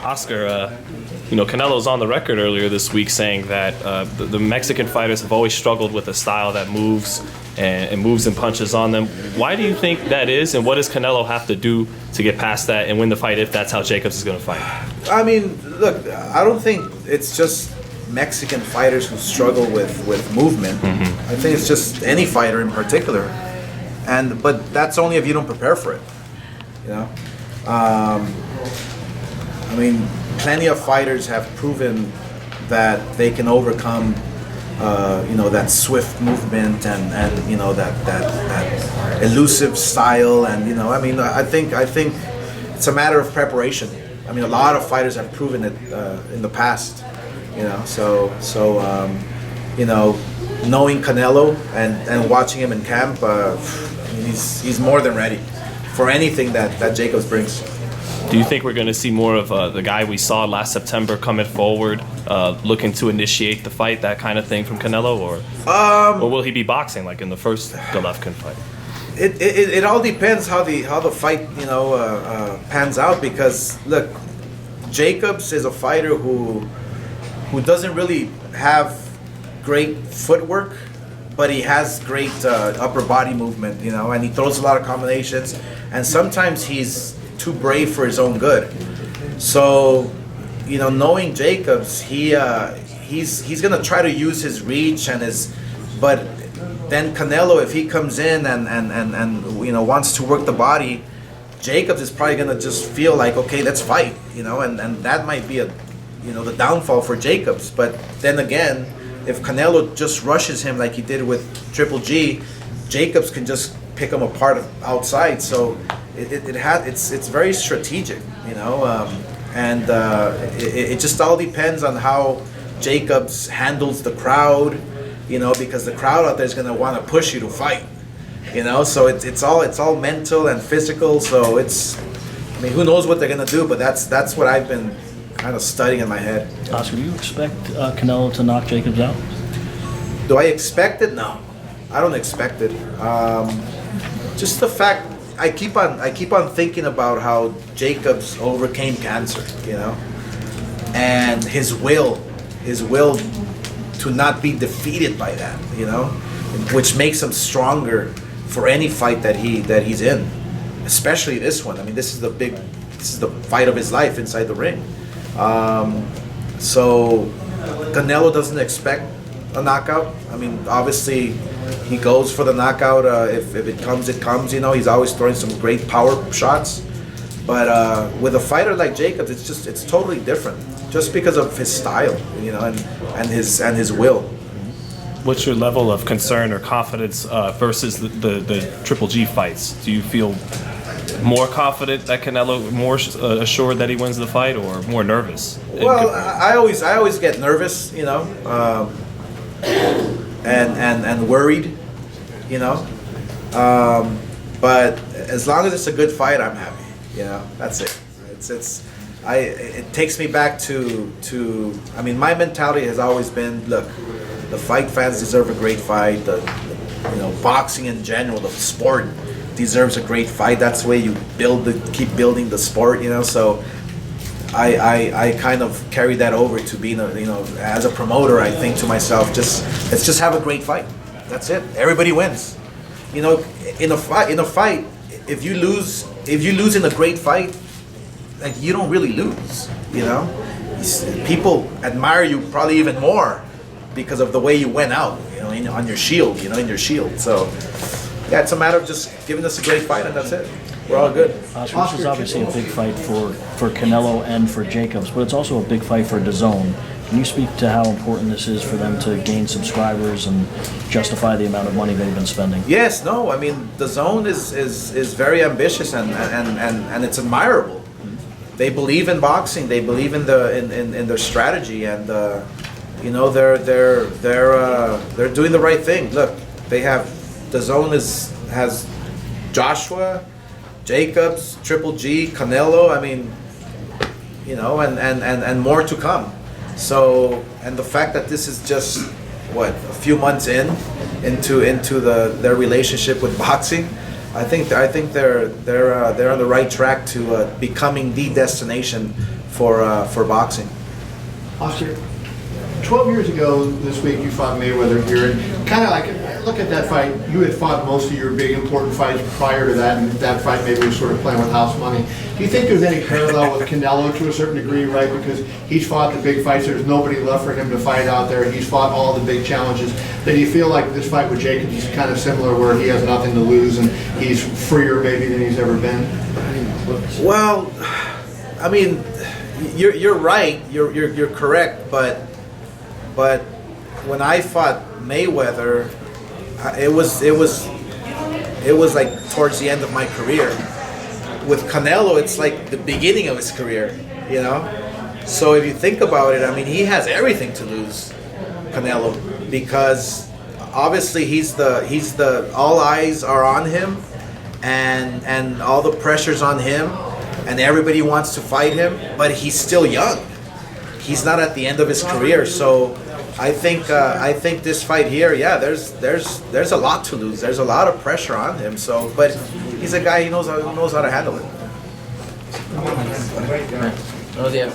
Oscar, Canelo's on the record earlier this week saying that the Mexican fighters have always struggled with a style that moves and moves and punches on them. Why do you think that is, and what does Canelo have to do to get past that and win the fight if that's how Jacobs is going to fight? I mean, look, I don't think it's just Mexican fighters who struggle with movement. I think it's just any fighter in particular. But that's only if you don't prepare for it, you know? I mean, plenty of fighters have proven that they can overcome, that swift movement and that elusive style, and I think it's a matter of preparation. I mean, a lot of fighters have proven it in the past, knowing Canelo and watching him in camp, he's more than ready for anything that Jacobs brings. Do you think we're going to see more of the guy we saw last September coming forward, looking to initiate the fight, that kind of thing from Canelo, or will he be boxing like in the first Golovkin fight? It all depends how the fight pans out, because look, Jacobs is a fighter who doesn't really have great footwork, but he has great upper body movement, and he throws a lot of combinations, and sometimes he's too brave for his own good. So, knowing Jacobs, he's gonna try to use his reach but then Canelo, if he comes in and wants to work the body, Jacobs is probably gonna just feel like, okay, let's fight, and that might be the downfall for Jacobs. But then again, if Canelo just rushes him like he did with Triple G, Jacobs can just pick him apart outside. So it's very strategic, and it just all depends on how Jacobs handles the crowd, because the crowd out there is going to want to push you to fight, so it's all mental and physical. So who knows what they're going to do, but that's what I've been kind of studying in my head. Oscar, do you expect Canelo to knock Jacobs out? Do I expect it? No, I don't expect it. Just the fact, I keep on thinking about how Jacobs overcame cancer, and his will to not be defeated by that, which makes him stronger for any fight that he's in, especially this one. I mean, this is the fight of his life inside the ring. So Canelo doesn't expect a knockout. I mean, obviously he goes for the knockout. If it comes, it comes. He's always throwing some great power shots. But with a fighter like Jacobs, it's totally different, just because of his style, and his will. What's your level of concern or confidence versus the Triple G fights? Do you feel more confident that Canelo, more assured that he wins the fight, or more nervous? Well, I always get nervous, and worried, but as long as it's a good fight, I'm happy. That's it. It takes me back to my mentality has always been, look, the fight fans deserve a great fight. Boxing in general, the sport deserves a great fight. That's the way you keep building the sport. So I kind of carry that over to being as a promoter. I think to myself, let's just have a great fight. That's it. Everybody wins. In a fight, if you lose in a great fight, like, you don't really lose. People admire you probably even more because of the way you went out. On your shield. In your shield. So yeah, it's a matter of just giving us a great fight, and that's it. We're all good. Oscar, this is obviously a big fight for Canelo and for Jacobs, but it's also a big fight for DAZN. Can you speak to how important this is for them to gain subscribers and justify the amount of money they've been spending? Yes, no, I mean, DAZN is very ambitious and it's admirable. They believe in boxing. They believe in their strategy, and they're doing the right thing. Look, they have DAZN has Joshua, Jacobs, Triple G, Canelo. I mean, and more to come. So, and the fact that this is just a few months into their relationship with boxing, I think they're on the right track to becoming the destination for boxing. Oscar, 12 years ago this week you fought Mayweather here, and kind of like, look at that fight, you had fought most of your big important fights prior to that, and that fight maybe was sort of playing with house money. Do you think there's any parallel with Canelo to a certain degree, right? Because he's fought the big fights, there's nobody left for him to fight out there, he's fought all the big challenges. Then you feel like this fight with Jacobs is kind of similar, where he has nothing to lose and he's freer maybe than he's ever been? Well, I mean, you're right. You're correct. But when I fought Mayweather, it was like towards the end of my career. With Canelo, it's like the beginning of his career. You know. So if you think about it, I mean, he has everything to lose, Canelo, because obviously he's the all eyes are on him, and all the pressure's on him. And everybody wants to fight him, but he's still young. He's not at the end of his career, so I think this fight here, yeah, there's a lot to lose. There's a lot of pressure on him. So, but he's a guy who knows how to handle it. Buenos días.